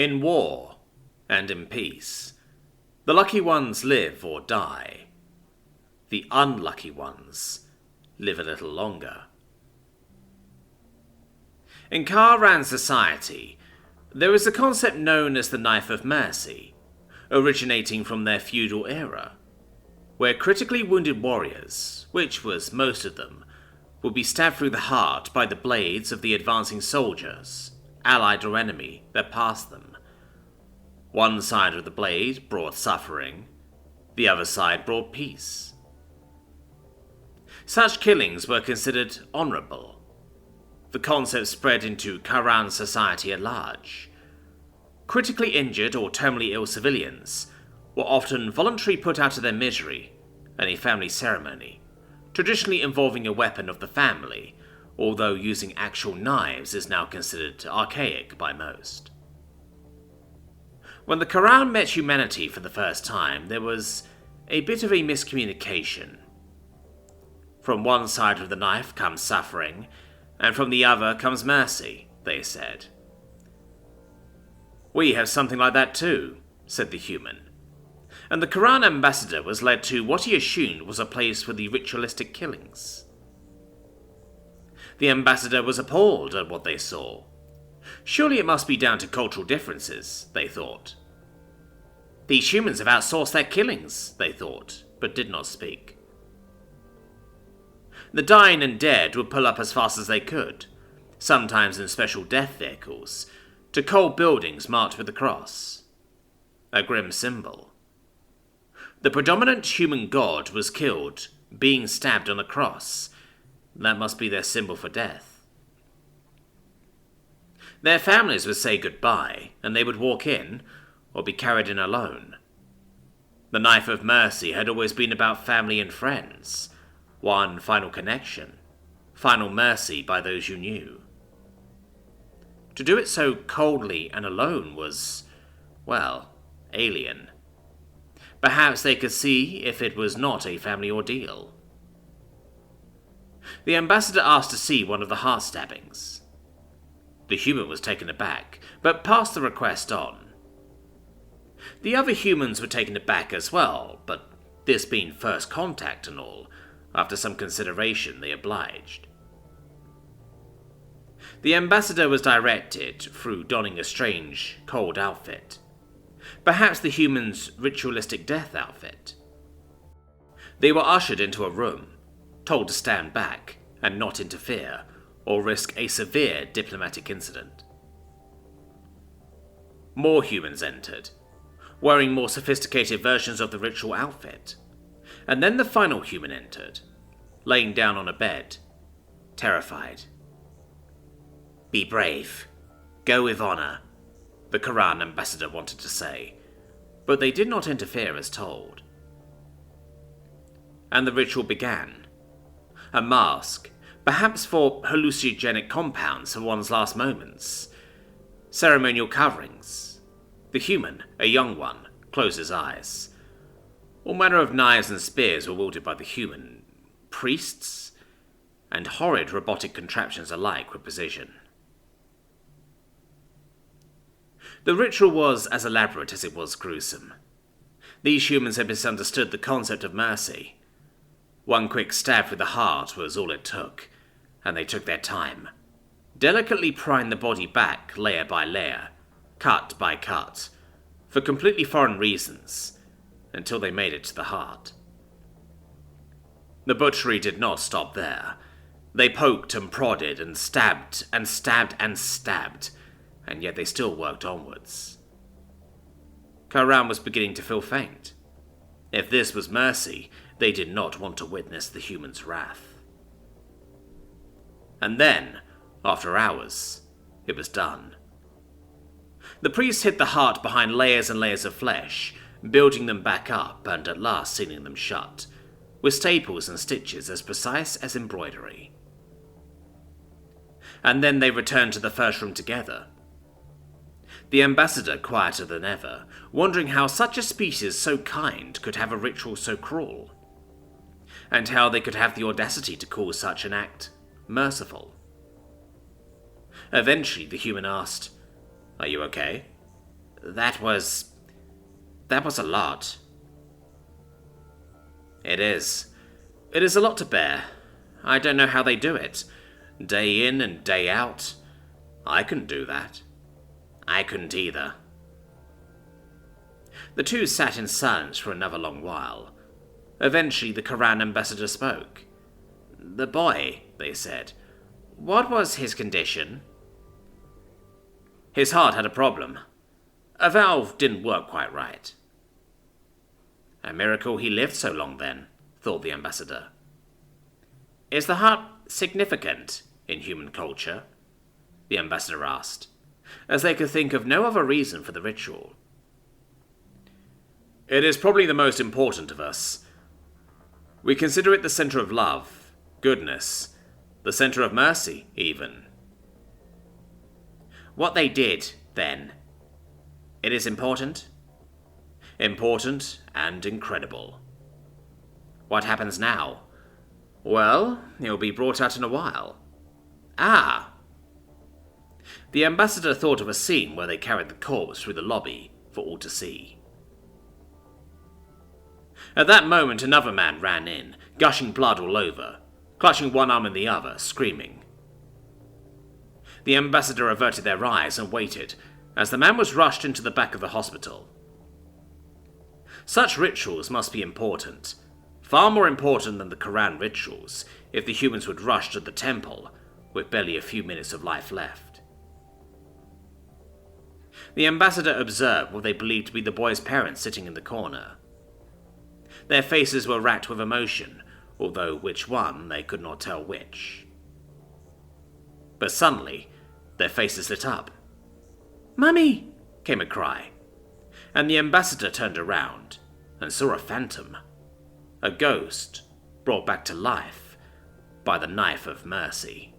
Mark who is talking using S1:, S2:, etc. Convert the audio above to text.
S1: In war and in peace, the lucky ones live or die. The unlucky ones live a little longer. In Karan society, there is a concept known as the Knife of Mercy, originating from their feudal era, where critically wounded warriors, which was most of them, would be stabbed through the heart by the blades of the advancing soldiers, allied or enemy, that passed them. One side of the blade brought suffering, the other side brought peace. Such killings were considered honourable. The concept spread into Karan society at large. Critically injured or terminally ill civilians were often voluntarily put out of their misery in a family ceremony, traditionally involving a weapon of the family, although using actual knives is now considered archaic by most. When the Quran met humanity for the first time, there was a bit of a miscommunication. From one side of the knife comes suffering, and from the other comes mercy, they said. We have something like that too, said the human. And the Quran ambassador was led to what he assumed was a place for the ritualistic killings. The ambassador was appalled at what they saw. Surely it must be down to cultural differences, they thought. These humans have outsourced their killings, they thought, but did not speak. The dying and dead would pull up as fast as they could, sometimes in special death vehicles, to cold buildings marked with the cross, a grim symbol. The predominant human god was killed, being stabbed on a cross. That must be their symbol for death. Their families would say goodbye, and they would walk in, or be carried in alone. The Knife of Mercy had always been about family and friends, one final connection, final mercy by those you knew. To do it so coldly and alone was, well, alien. Perhaps they could see if it was not a family ordeal. The ambassador asked to see one of the heart stabbings. The human was taken aback, but passed the request on. The other humans were taken aback as well, but this being first contact and all, after some consideration they obliged. The ambassador was directed through donning a strange, cold outfit. Perhaps the human's ritualistic death outfit. They were ushered into a room, told to stand back and not interfere, or risk a severe diplomatic incident. More humans entered, wearing more sophisticated versions of the ritual outfit, and then the final human entered, laying down on a bed, terrified. Be brave. Go with honor, the Quran ambassador wanted to say, but they did not interfere as told. And the ritual began. A mask, perhaps for hallucinogenic compounds for one's last moments. Ceremonial coverings. The human, a young one, closed his eyes. All manner of knives and spears were wielded by the human. Priests? And horrid robotic contraptions alike with precision. The ritual was as elaborate as it was gruesome. These humans had misunderstood the concept of mercy. One quick stab through the heart was all it took, and they took their time, delicately prying the body back layer by layer, cut by cut, for completely foreign reasons, until they made it to the heart. The butchery did not stop there. They poked and prodded and stabbed and stabbed and stabbed, and yet they still worked onwards. Karan was beginning to feel faint. If this was mercy, they did not want to witness the human's wrath. And then, after hours, it was done. The priest hid the heart behind layers and layers of flesh, building them back up and at last sealing them shut, with staples and stitches as precise as embroidery. And then they returned to the first room together. The ambassador quieter than ever, wondering how such a species so kind could have a ritual so cruel, and how they could have the audacity to call such an act merciful. Eventually the human asked, "Are you okay?" That was a lot. It is. It is a lot to bear. I don't know how they do it. Day in and day out. I couldn't do that. I couldn't either. The two sat in silence for another long while. Eventually, the Quran ambassador spoke. The boy, they said. What was his condition? His heart had a problem. A valve didn't work quite right. A miracle he lived so long then, thought the ambassador. Is the heart significant in human culture? The ambassador asked, as they could think of no other reason for the ritual. It is probably the most important of us. We consider it the center of love, goodness, the center of mercy, even. What they did, then, it is important? Important and incredible. What happens now? Well, he'll be brought out in a while. Ah! The ambassador thought of a scene where they carried the corpse through the lobby for all to see. At that moment, another man ran in, gushing blood all over, clutching one arm in the other, screaming. The ambassador averted their eyes and waited as the man was rushed into the back of the hospital. Such rituals must be important, far more important than the Quran rituals, if the humans would rush to the temple with barely a few minutes of life left. The ambassador observed what they believed to be the boy's parents sitting in the corner. Their faces were racked with emotion, although which one they could not tell which. But suddenly, their faces lit up. "Mummy!" came a cry, and the ambassador turned around and saw a phantom, a ghost brought back to life by the knife of mercy.